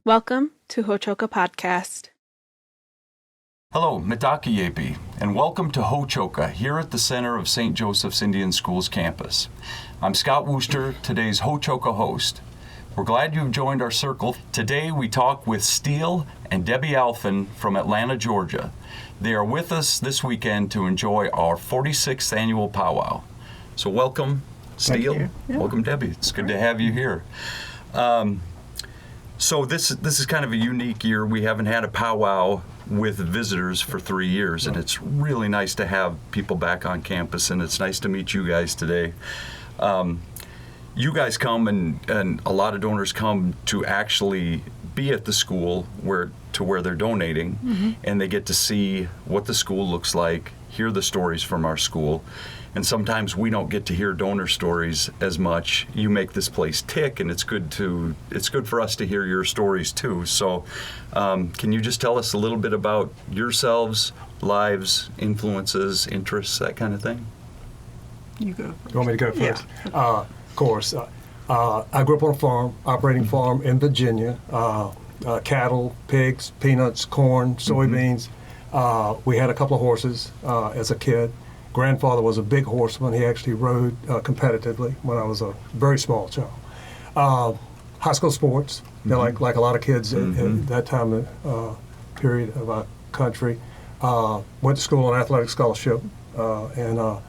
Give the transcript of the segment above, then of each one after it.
Welcome to Hochoka Podcast. Hello, Mitaki Yepi, and welcome to Hochoka here at the center of St. Joseph's Indian Schools campus. I'm Scott Woster, today's Hochoka host. We're glad you've joined our circle. Today we talk with Steele and Debbie Alphin from Atlanta, Georgia. They are with us this weekend to enjoy our 46th Annual Powwow. So welcome, Steele. Yeah. Welcome, Debbie. It's good to have you here. So this is kind of a unique year. We haven't had a powwow with visitors for 3 years, and it's really nice to have people back on campus, and it's nice to meet you guys today. You guys come, and a lot of donors come to actually be at the school where they're donating, and they get to see what the school looks like, hear the stories from our school. And sometimes we don't get to hear donor stories as much. You make this place tick, and it's good for us to hear your stories too. So can you just tell us a little bit about yourselves, lives, influences, interests, that kind of thing? You go. You want me to go first? Yeah. Of course. I grew up on a farm, operating farm in Virginia. Cattle, pigs, peanuts, corn, soybeans. We had a couple of horses as a kid. Grandfather was a big horseman. He actually rode competitively when I was a very small child. High school sports, you know, like a lot of kids in that time period of our country. Went to school on athletic scholarship, and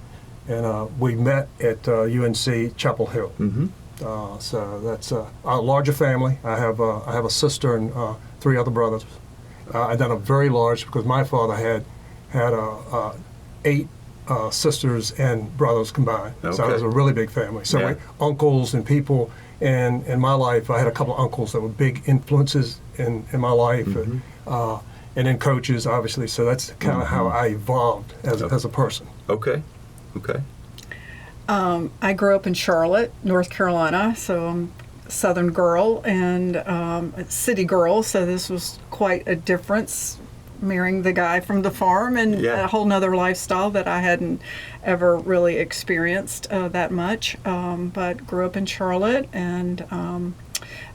we met at UNC Chapel Hill. So that's a larger family. I have a sister and 3 other brothers. I've done a very large because my father had 8 sisters and brothers combined. Okay. So it was a really big family. So Yeah. uncles and people in my life, I had a couple of uncles that were big influences in my life, and then coaches, obviously. So that's kind of how I evolved as a person. Okay. I grew up in Charlotte, North Carolina, so I'm a Southern girl and a city girl, so this was quite a difference, marrying the guy from the farm and a whole nother lifestyle that I hadn't ever really experienced that much, but grew up in Charlotte, and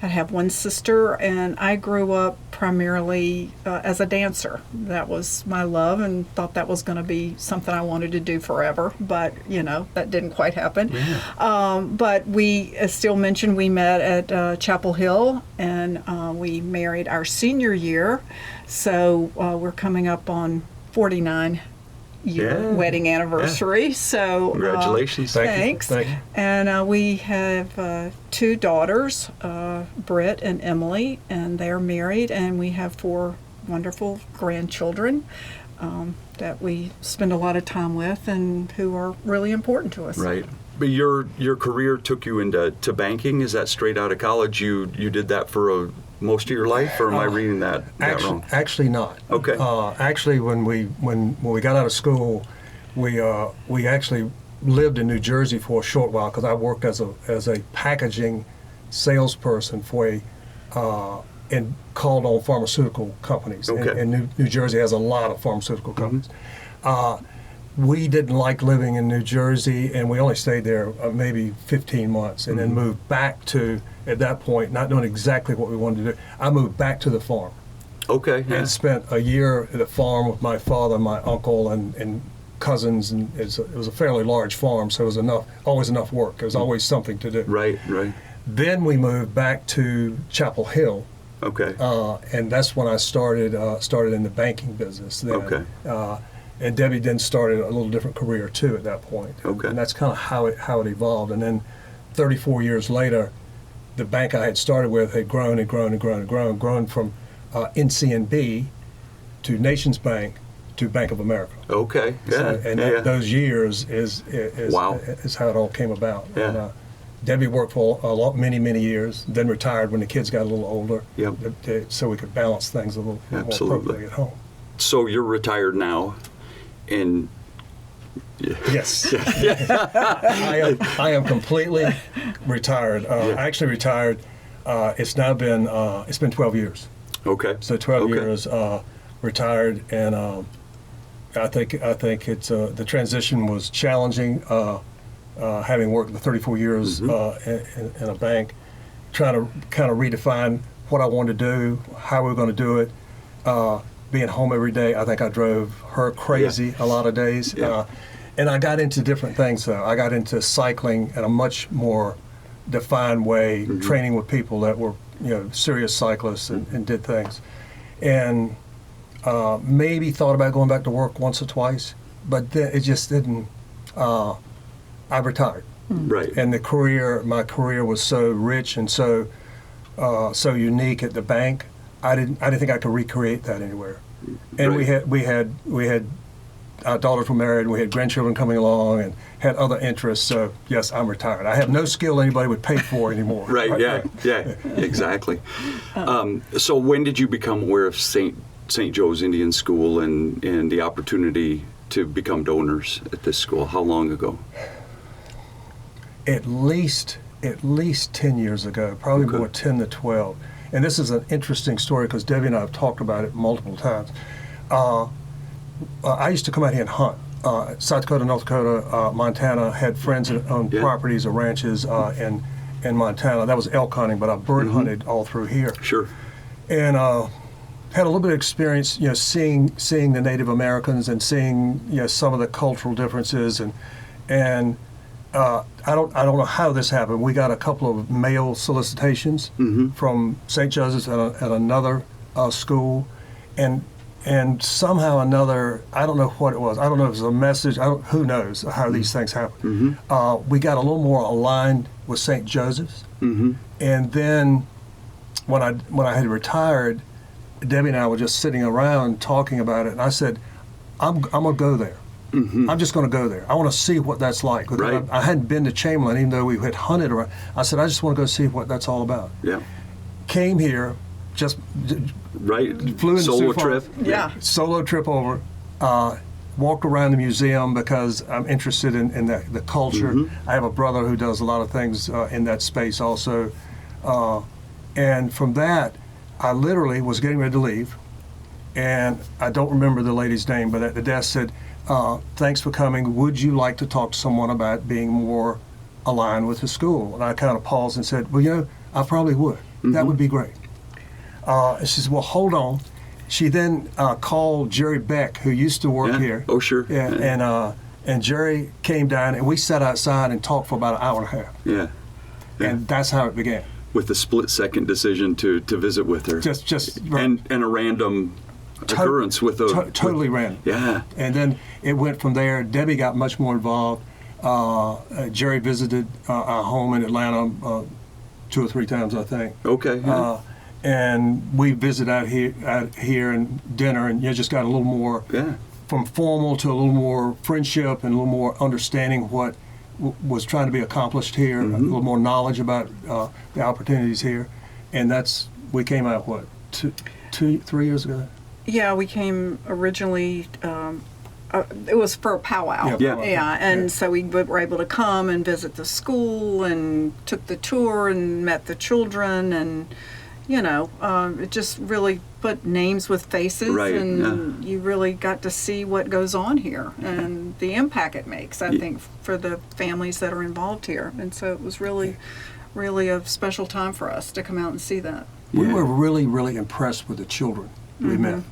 I have one sister, and I grew up primarily as a dancer. That was my love, and thought that was going to be something I wanted to do forever, but that didn't quite happen. But we, as Steele mentioned, we met at Chapel Hill, and we married our senior year, so we're coming up on 49-year wedding anniversary. So Congratulations. Thanks. Thank you. And we have 2 daughters, Britt and Emily, and they're married, and we have 4 wonderful grandchildren that we spend a lot of time with and who are really important to us. Right. But your career took you into banking. Is that straight out of college? You did that for most of your life, or am I reading that wrong? Actually not. Okay. Actually, when we got out of school, we actually lived in New Jersey for a short while because I worked as a packaging salesperson for and called on pharmaceutical companies. Okay. And New Jersey has a lot of pharmaceutical companies. We didn't like living in New Jersey, and we only stayed there maybe 15 months, and then moved back to, at that point, not knowing exactly what we wanted to do, I moved back to the farm. Okay. And spent a year at the farm with my father, my uncle, and cousins, and it was a fairly large farm, so it was always enough work. There was always something to do. Right. Then we moved back to Chapel Hill. Okay. And that's when I started in the banking business then. Okay. And Debbie then started a little different career too at that point. Okay. And that's kind of how it evolved. And then 34 years later, the bank I had started with had grown from NCNB to Nations Bank to Bank of America. Okay. Yeah. So, those years is Wow. is how it all came about. Yeah. And, Debbie worked for many years, then retired when the kids got a little older. Yep. So we could balance things a little more appropriately at home. So you're retired now, and Yes. I am completely retired. I actually retired. It's been 12 years. Okay. So 12 years retired, and I think it's the transition was challenging. Having worked the 34 years in a bank, trying to kind of redefine what I wanted to do, how we were going to do it. Being home every day, I think I drove her crazy a lot of days. Yeah. And I got into different things, though. I got into cycling in a much more defined way, training with people that were, serious cyclists and did things. And maybe thought about going back to work once or twice, but then it just didn't. I retired. Right. And my career was so rich and so unique at the bank. I didn't think I could recreate that anywhere. And Right. we had our daughters were married, and we had grandchildren coming along, and had other interests. So yes, I'm retired. I have no skill anybody would pay for anymore. Right. Yeah. Exactly. So when did you become aware of St. Joe's Indian School and the opportunity to become donors at this school? How long ago? At least 10 years ago, probably Okay. more 10 to 12. And this is an interesting story because Debbie and I have talked about it multiple times. I used to come out here and hunt. South Dakota, North Dakota, Montana, had friends that owned properties or ranches in Montana. That was elk hunting, but I bird hunted all through here. Sure. And had a little bit of experience, seeing the Native Americans and seeing some of the cultural differences and I don't know how this happened. We got a couple of mail solicitations from St. Joseph's at another school, and somehow or another, I don't know what it was. I don't know if it was a message. Who knows how these things happen. We got a little more aligned with St. Joseph's, and then when I had retired, Debbie and I were just sitting around talking about it, and I said, I'm gonna go there. I'm just going to go there. I want to see what that's like. Right. I hadn't been to Chamberlain, even though we had hunted around. I said, I just want to go see what that's all about. Yeah. Came here, just Right. flew into Solo Sioux Falls. trip. Yeah. Solo trip over. Walked around the museum because I'm interested in the culture. I have a brother who does a lot of things in that space also. And from that, I literally was getting ready to leave. And I don't remember the lady's name, but at the desk said, thanks for coming. Would you like to talk to someone about being more aligned with the school? And I kind of paused and said, well, I probably would. That would be great. And she said, well, hold on. She then called Jerry Beck, who used to work here. Oh, sure. Yeah. And Jerry came down, and we sat outside and talked for about an hour and a half. Yeah. And that's how it began. With a split-second decision to visit with her. Just and a random occurrence with a... totally random. Yeah. And then it went from there. Debbie got much more involved. Jerry visited our home in Atlanta 2 or 3 times, I think. Okay. Yeah. And we visited out here and dinner, and just got a little more from formal to a little more friendship and a little more understanding what was trying to be accomplished here, a little more knowledge about the opportunities here. And we came out, 3 years ago? Yeah, we came originally, it was for a powwow. Yeah. And so we were able to come and visit the school and took the tour and met the children, and it just really put names with faces, Right, and you really got to see what goes on here and the impact it makes, I think, for the families that are involved here. And so it was really, really a special time for us to come out and see that. We were really, really impressed with the children we met,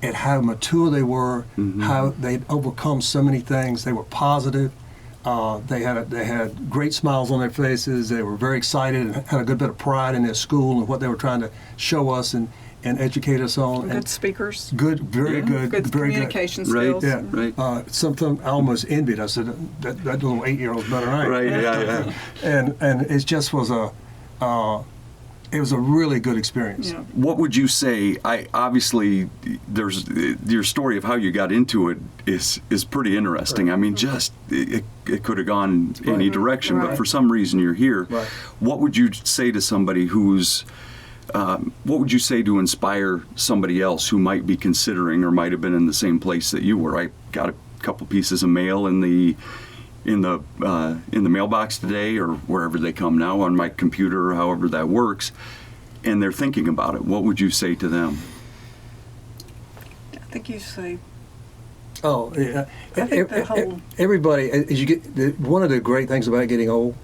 and how mature they were, how they'd overcome so many things. They were positive. They had great smiles on their faces. They were very excited and had a good bit of pride in their school and what they were trying to show us and educate us on. Good speakers. Good, very good. Good very communication Right, skills. Yeah. Right. Something I almost envied. I said, that little 8-year-old's better than I am. Right, yeah. And it just was it was a really good experience. Yeah. What would you say? Obviously, there's your story of how you got into it is pretty interesting. I mean, just it could have gone any direction, but Right. for some reason you're here. Right. What would you say to somebody what would you say to inspire somebody else who might be considering or might have been in the same place that you were? I got a couple pieces of mail in the mailbox today, or wherever they come now, on my computer, or however that works, and they're thinking about it. What would you say to them? I think you say, Oh, yeah. I think the whole- Everybody, as you get, one of the great things about getting old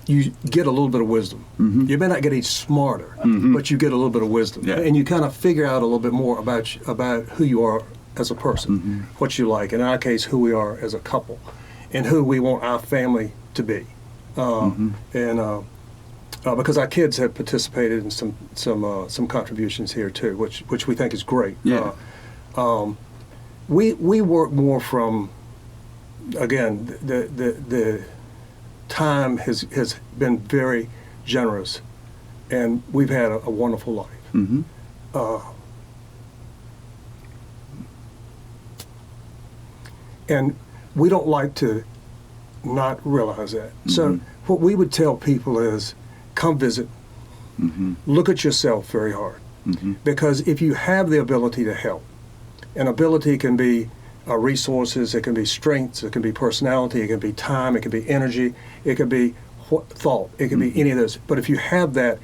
you get a little bit of wisdom. Mm-hmm. You may not get any smarter, but you get a little bit of wisdom, and you kind of figure out a little bit more about who you are as a person, what you like. In our case, who we are as a couple, and who we want our family to be. And because our kids have participated in some contributions here too, which we think is great. Yeah. We work more from, again, the time has been very generous, and we've had a wonderful life. Mm-hmm. And we don't like to not realize that. So what we would tell people is, come visit, look at yourself very hard, because if you have the ability to help, and ability can be resources, it can be strengths, it can be personality, it can be time, it can be energy, it can be thought, it can be any of those. But if you have that,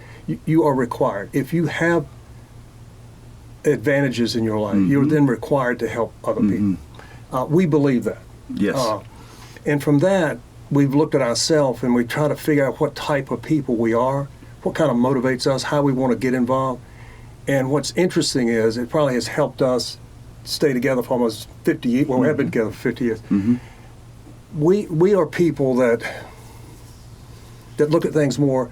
you are required. If you have advantages in your life, you're then required to help other people. We believe that. Yes. And from that, we've looked at ourselves and we try to figure out what type of people we are, what kind of motivates us, how we want to get involved. And what's interesting is it probably has helped us stay together for almost 50 years. Well, we have been together for 50 years. We are people that look at things more,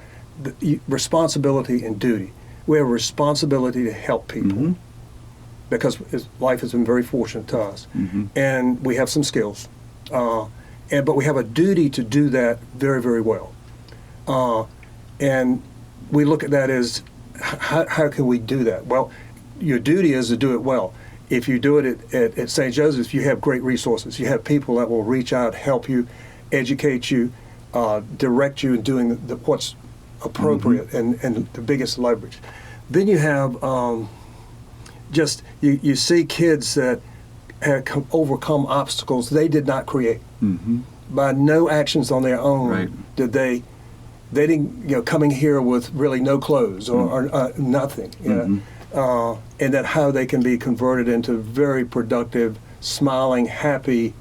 responsibility and duty. We have a responsibility to help people because life has been very fortunate to us. And we have some skills. But we have a duty to do that very, very well. And we look at that as, how can we do that? Well, your duty is to do it well. If you do it at St. Joseph's, you have great resources. You have people that will reach out, help you, educate you, direct you in doing what's appropriate and the biggest leverage. Then you have you see kids that have overcome obstacles they did not create. By no actions on their own did they didn't coming here with really no clothes or nothing. And that how they can be converted into very productive, smiling, happy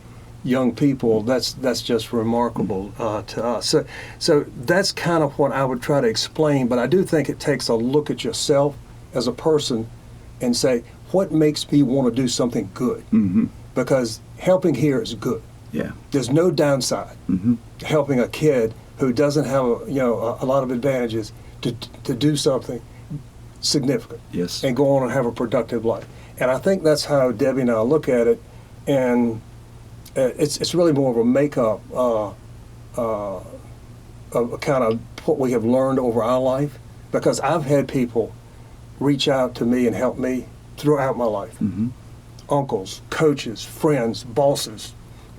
young people, that's just remarkable to us. So that's kind of what I would try to explain, but I do think it takes a look at yourself as a person and say, what makes me want to do something good? Because helping here is good. Yeah. There's no downside to helping a kid who doesn't have a lot of advantages to do something significant. Yes. And go on and have a productive life. And I think that's how Debbie and I look at it, and it's really more of a makeup of kind of what we have learned over our life, because I've had people reach out to me and help me throughout my life. Uncles, coaches, friends, bosses,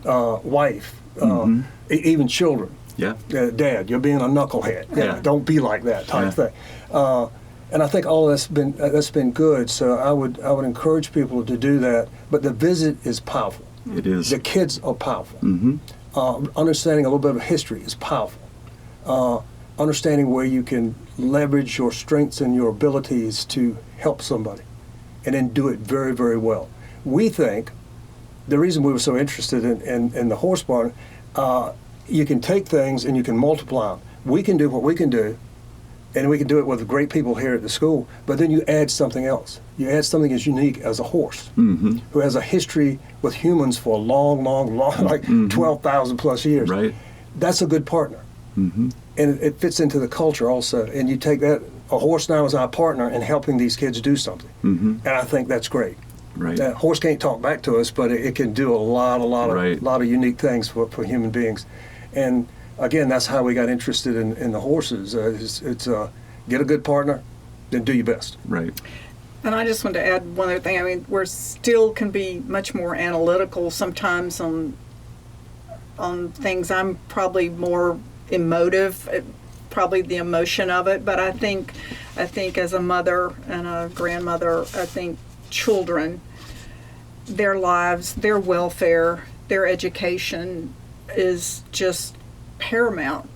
wife, even children. Yeah. Dad, you're being a knucklehead. Yeah. Don't be like that type thing. And I think all that's been good. So I would encourage people to do that. But the visit is powerful. It is. The kids are powerful. Understanding a little bit of history is powerful. Understanding where you can leverage your strengths and your abilities to help somebody, and then do it very, very well. We think the reason we were so interested in the horse barn, you can take things and you can multiply them. We can do what we can do, and we can do it with great people here at the school, but then you add something else. You add something as unique as a horse, who has a history with humans for a long, like 12,000 plus years. Right. That's a good partner. And it fits into the culture also. And you take that, a horse now is our partner in helping these kids do something. And I think that's great. Right. A horse can't talk back to us, but it can do a lot of unique things for human beings. And again, that's how we got interested in the horses. It's get a good partner, then do your best. Right. And I just want to add one other thing. I mean, we're still can be much more analytical sometimes on things. I'm probably more emotive, probably the emotion of it. But I think as a mother and a grandmother, I think children, their lives, their welfare, their education is just paramount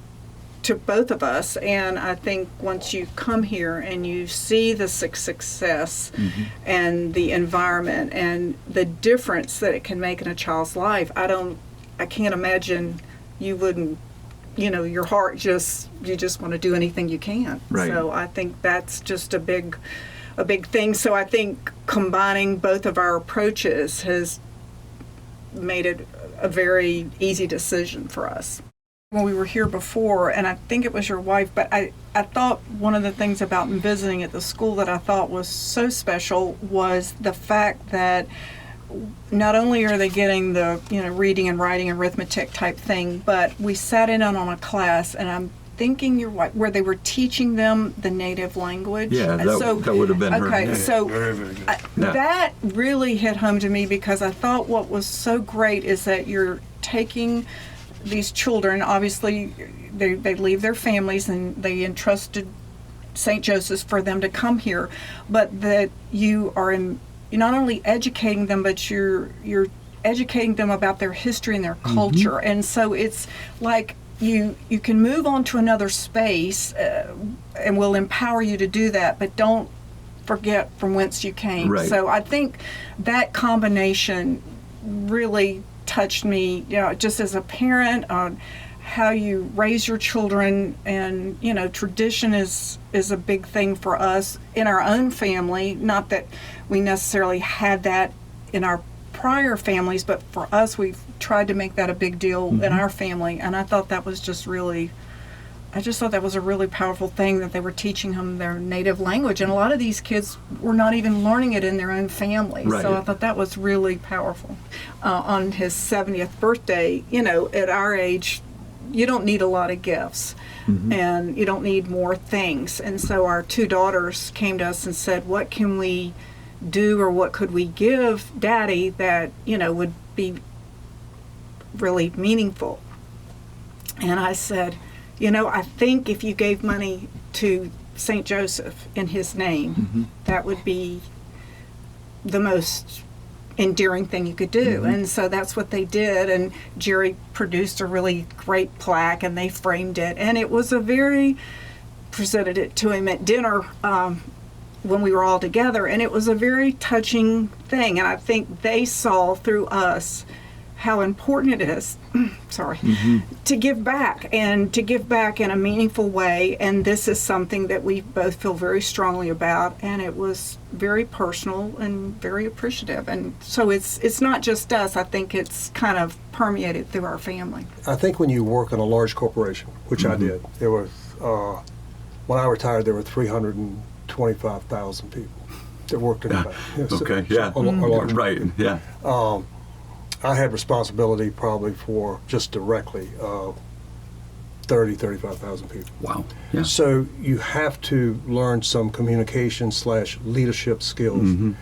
to both of us. And I think once you come here and you see the success and the environment and the difference that it can make in a child's life, I can't imagine you wouldn't your heart you just want to do anything you can. Right. So I think that's just a big thing. So I think combining both of our approaches has made it a very easy decision for us. When we were here before, and I think it was your wife, but I thought one of the things about visiting at the school that I thought was so special was the fact that not only are they getting the reading and writing arithmetic type thing, but we sat in on a class, and I'm thinking you're right, where they were teaching them the native language. Yeah, that would have been her. Okay, Yeah. so Very, very good. that really hit home to me, because I thought what was so great is that you're taking these children, obviously they leave their families and they entrusted St. Joseph's for them to come here, but that you are you're not only educating them, but you're educating them about their history and their culture. And so it's like you can move on to another space, and we'll empower you to do that, but don't forget from whence you came. Right. So I think that combination really touched me, just as a parent, on how you raise your children. And tradition is a big thing for us in our own family. Not that we necessarily had that in our prior families, but for us, we've tried to make that a big deal in our family. And I thought that was I just thought that was a really powerful thing, that they were teaching them their native language. And a lot of these kids were not even learning it in their own family. Right. So I thought that was really powerful. On his 70th birthday, at our age, you don't need a lot of gifts, and you don't need more things. And so our two daughters came to us and said, what can we do, or what could we give Daddy that, would be really meaningful? And I said, I think if you gave money to St. Joseph in his name, that would be the most endearing thing you could do. And so that's what they did. And Jerry produced a really great plaque, and they framed it. And it was presented it to him at dinner when we were all together. And it was a very touching thing. And I think they saw through us how important it is, to give back, and to give back in a meaningful way. And this is something that we both feel very strongly about, and it was very personal and very appreciative. And so it's not just us. I think it's kind of permeated through our family. I think when you work in a large corporation, which I did, there was, when I retired, there were 325,000 people that worked in the bank. Okay, yeah. A large Right, yeah. I had responsibility probably for just directly 35,000 people. Wow. Yeah. So you have to learn some communication / leadership skills.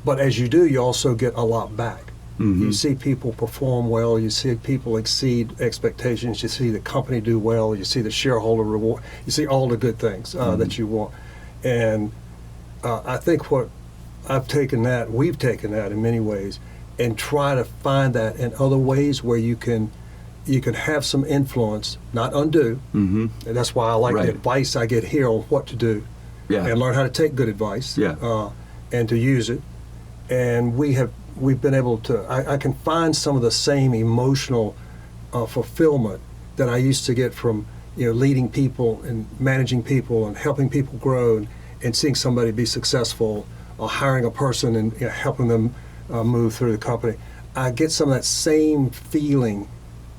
But as you do, you also get a lot back. You see people perform well, you see people exceed expectations, you see the company do well, you see the shareholder reward, you see all the good things that you want. And I think what we've taken that in many ways, and try to find that in other ways where you can have some influence, not undue. And that's why I like the advice I get here on what to do, and learn how to take good advice, and to use it. And we've been able to. I can find some of the same emotional fulfillment that I used to get from leading people and managing people and helping people grow, and seeing somebody be successful, or hiring a person and helping them move through the company. I get some of that same feeling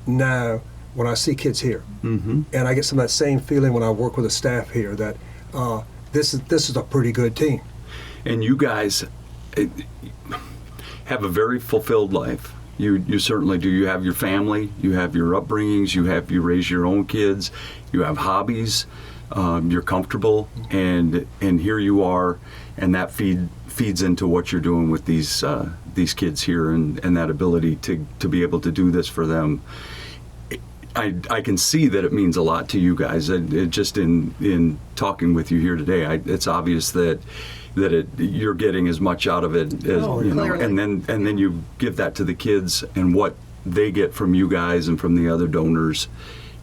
now when I see kids here, and I get some of that same feeling when I work with the staff here, that this is a pretty good team. And you guys have a very fulfilled life. You certainly do. You have your family, you have your upbringings, you raise your own kids, you have hobbies, you're comfortable, and here you are, and that feeds into what you're doing with these kids here, and that ability to be able to do this for them. I can see that it means a lot to you guys. Just in talking with you here today, it's obvious that you're getting as much out of it as clearly. and then you give that to the kids, and what they get from you guys and from the other donors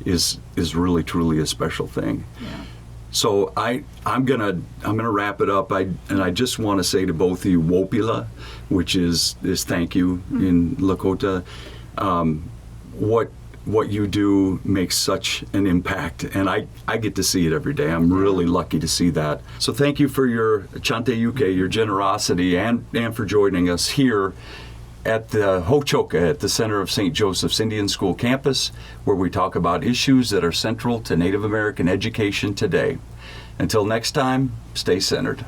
is really truly a special thing. Yeah. So I'm gonna wrap it up. I just want to say to both of you, Wopila, which is thank you in Lakota. what you do makes such an impact, and I get to see it every day. I'm really lucky to see that. So thank you for your Chante Yuke, your generosity, and for joining us here at the Ho-Chokeh at the center of St. Joseph's Indian School campus, where we talk about issues that are central to Native American education today. Until next time, stay centered.